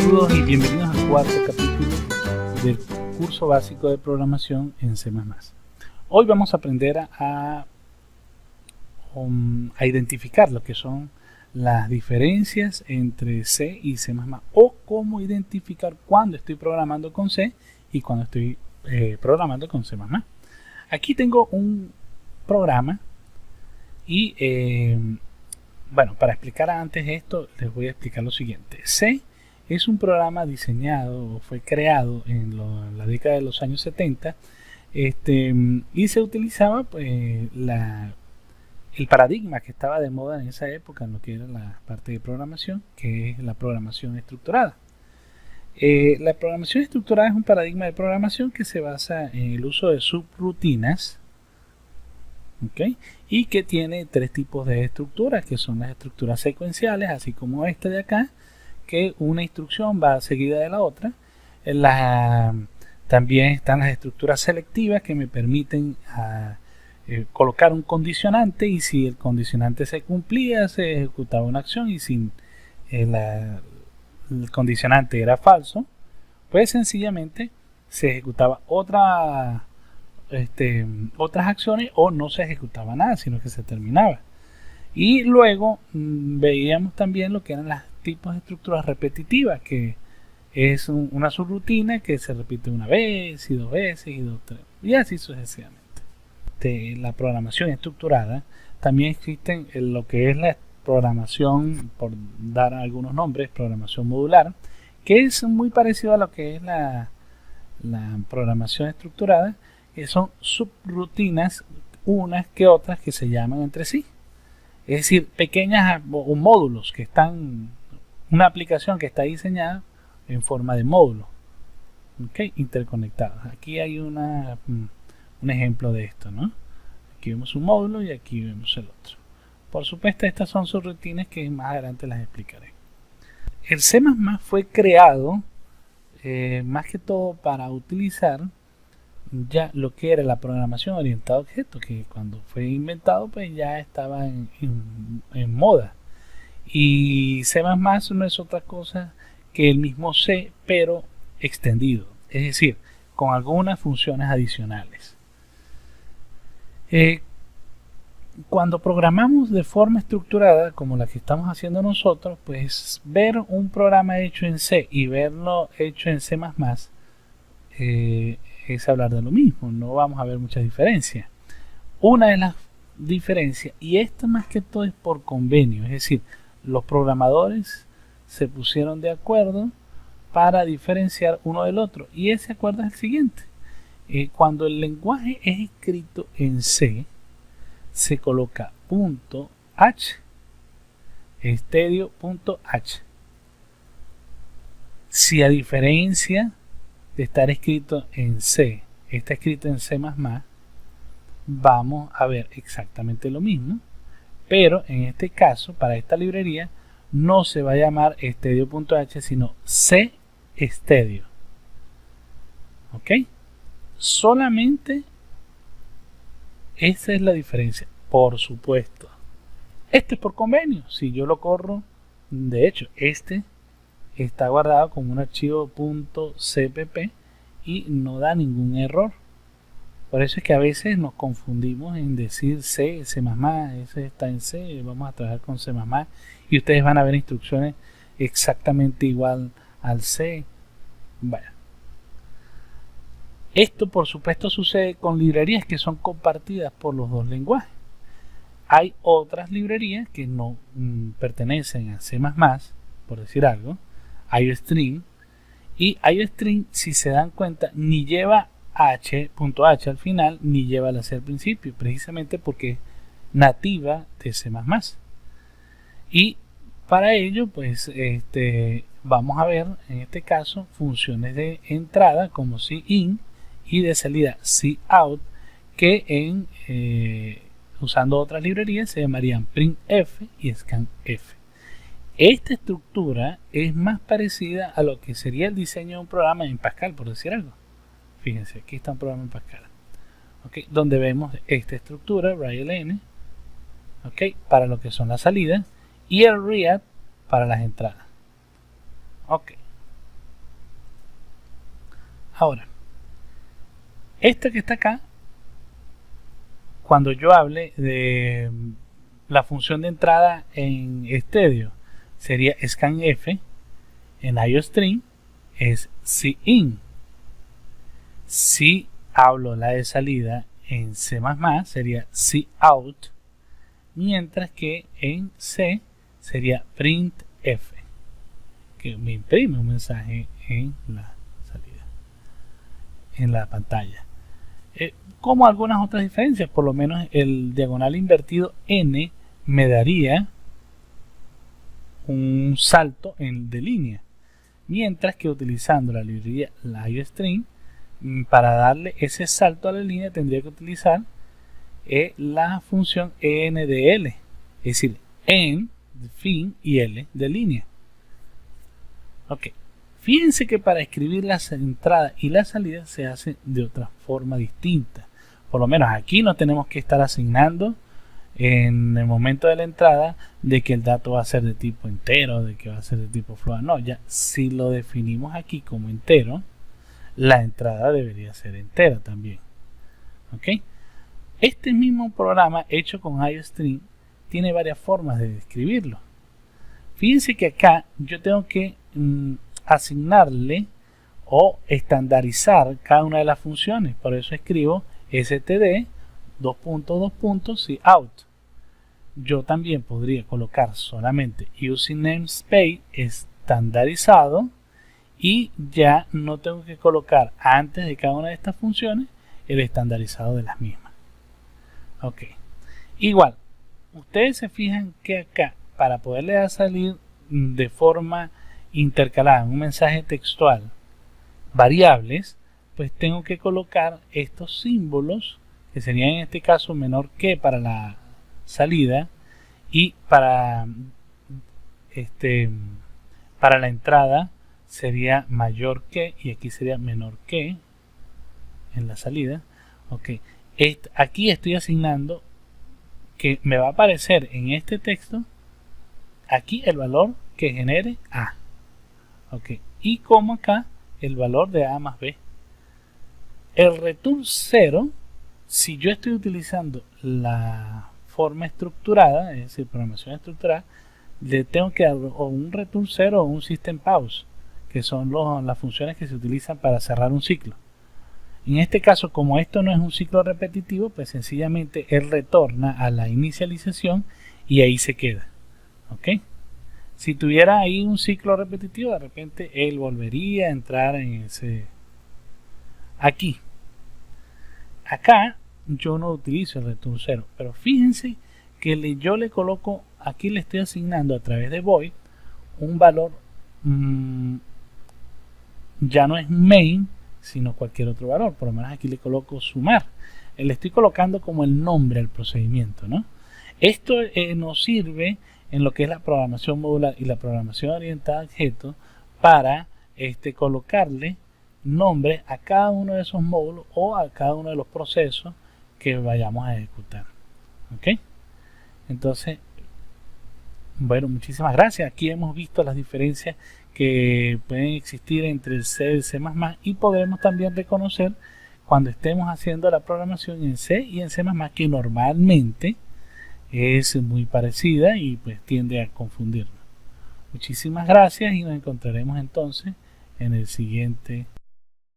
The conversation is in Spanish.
Saludos y bienvenidos al cuarto capítulo del curso básico de programación en C++. Hoy vamos a aprender a identificar lo que son las diferencias entre C y C++ o cómo identificar cuando estoy programando con C y cuando estoy programando con C++. Aquí tengo un programa y bueno, para explicar antes esto les voy a explicar lo siguiente. C es un programa diseñado, fue creado en la década de los años 70 y se utilizaba pues, el paradigma que estaba de moda en esa época en lo que era la parte de programación, que es la programación estructurada. La programación estructurada es un paradigma de programación que se basa en el uso de subrutinas, ¿okay? Y que tiene tres tipos de estructuras, que son las estructuras secuenciales, así como esta de acá, que una instrucción va seguida de la otra. También están las estructuras selectivas que me permiten colocar un condicionante, y si el condicionante se cumplía se ejecutaba una acción, y si el condicionante era falso pues sencillamente se ejecutaba otras acciones o no se ejecutaba nada, sino que se terminaba. Y luego veíamos también lo que eran los tipos de estructuras repetitivas, que es una subrutina que se repite una vez y dos veces y dos, tres, y así sucesivamente. De la programación estructurada también existen lo que es la programación, por dar algunos nombres, programación modular, que es muy parecido a lo que es la programación estructurada, que son subrutinas unas que otras que se llaman entre sí. Es decir, pequeñas o módulos que están, una aplicación que está diseñada en forma de módulos, ¿okay? Interconectados. Aquí hay un ejemplo de esto, ¿no? Aquí vemos un módulo y aquí vemos el otro. Por supuesto, estas son subrutinas que más adelante las explicaré. El C++ fue creado más que todo para utilizar ya lo que era la programación orientada a objetos, que cuando fue inventado pues ya estaba en moda. Y C++ no es otra cosa que el mismo C, pero extendido, es decir, con algunas funciones adicionales. Cuando programamos de forma estructurada, como la que estamos haciendo nosotros, pues ver un programa hecho en C y verlo hecho en C++ es hablar de lo mismo, no vamos a ver muchas diferencias. Una de las diferencias, y esta más que todo es por convenio, es decir, los programadores se pusieron de acuerdo para diferenciar uno del otro, y ese acuerdo es el siguiente. Cuando el lenguaje es escrito en C, se coloca .h, estadio.h. Si a diferencia de estar escrito en C, está escrito en C++, vamos a ver exactamente lo mismo, pero en este caso, para esta librería, no se va a llamar estadio.h, sino C-estadio. ¿Ok? Solamente esa es la diferencia, por supuesto. Este es por convenio. Si yo lo corro, de hecho, este está guardado como un archivo .cpp y no da ningún error. Por eso es que a veces nos confundimos en decir C, C++, ese está en C, vamos a trabajar con C++, y ustedes van a ver instrucciones exactamente igual al C. Bueno, esto por supuesto sucede con librerías que son compartidas por los dos lenguajes. Hay otras librerías que no pertenecen a C++, por decir algo, IOString, y IOString, si se dan cuenta, ni lleva h.h al final, ni lleva la C al principio, precisamente porque es nativa de C++. Y para ello, pues, vamos a ver, en este caso, funciones de entrada como cin y de salida cout, que usando otras librerías se llamarían printf y scanf. Esta estructura es más parecida a lo que sería el diseño de un programa en Pascal, por decir algo. Fíjense, aquí está un programa en Pascal, ¿okay? Donde vemos esta estructura, RAILN, ¿okay? Para lo que son las salidas, y el READ para las entradas. Ok. Ahora, esto que está acá, cuando yo hable de la función de entrada en Stdio, sería scanf. En IOStream es cin. Si hablo la de salida en C++, sería cout, mientras que en C sería printf, que me imprime un mensaje en la salida, en la pantalla. Como algunas otras diferencias, por lo menos el diagonal invertido n me daría un salto de línea, mientras que utilizando la librería IOStream, para darle ese salto a la línea tendría que utilizar la función endl, es decir, en de fin y l de línea. Ok, fíjense que para escribir las entradas y las salidas se hace de otra forma distinta. Por lo menos aquí no tenemos que estar asignando en el momento de la entrada de que el dato va a ser de tipo entero, de que va a ser de tipo float. No, ya si lo definimos aquí como entero, la entrada debería ser entera también. ¿Ok? Este mismo programa hecho con IOStream tiene varias formas de describirlo. Fíjense que acá yo tengo que asignarle o estandarizar cada una de las funciones. Por eso escribo std cout. Yo también podría colocar solamente using namespace estandarizado y ya no tengo que colocar antes de cada una de estas funciones el estandarizado de las mismas. Ok, igual ustedes se fijan que acá para poderle dar salir de forma intercalada un mensaje textual variables, pues tengo que colocar estos símbolos que serían en este caso menor que para la salida y para la entrada sería mayor que, y aquí sería menor que en la salida. Ok, aquí estoy asignando que me va a aparecer en este texto aquí el valor que genere A. Ok, y como acá el valor de A más B. El return 0, si yo estoy utilizando la forma estructurada, es decir, programación estructurada, le tengo que dar o un return 0 o un system pause, que son las funciones que se utilizan para cerrar un ciclo. En este caso, como esto no es un ciclo repetitivo, pues sencillamente él retorna a la inicialización y ahí se queda. ¿Ok? Si tuviera ahí un ciclo repetitivo, de repente él volvería a entrar en ese... Aquí. Acá yo no utilizo el return 0, pero fíjense que yo le coloco, aquí le estoy asignando a través de void un valor, ya no es main, sino cualquier otro valor. Por lo menos aquí le coloco sumar. Le estoy colocando como el nombre al procedimiento, ¿no? Esto nos sirve en lo que es la programación modular y la programación orientada a objetos para colocarle nombre a cada uno de esos módulos o a cada uno de los procesos que vayamos a ejecutar. ¿Ok? Entonces, bueno, muchísimas gracias. Aquí hemos visto las diferencias que pueden existir entre el C y el C++ y podremos también reconocer cuando estemos haciendo la programación en C y en C++, que normalmente es muy parecida y pues tiende a confundirnos. Muchísimas gracias y nos encontraremos entonces en el siguiente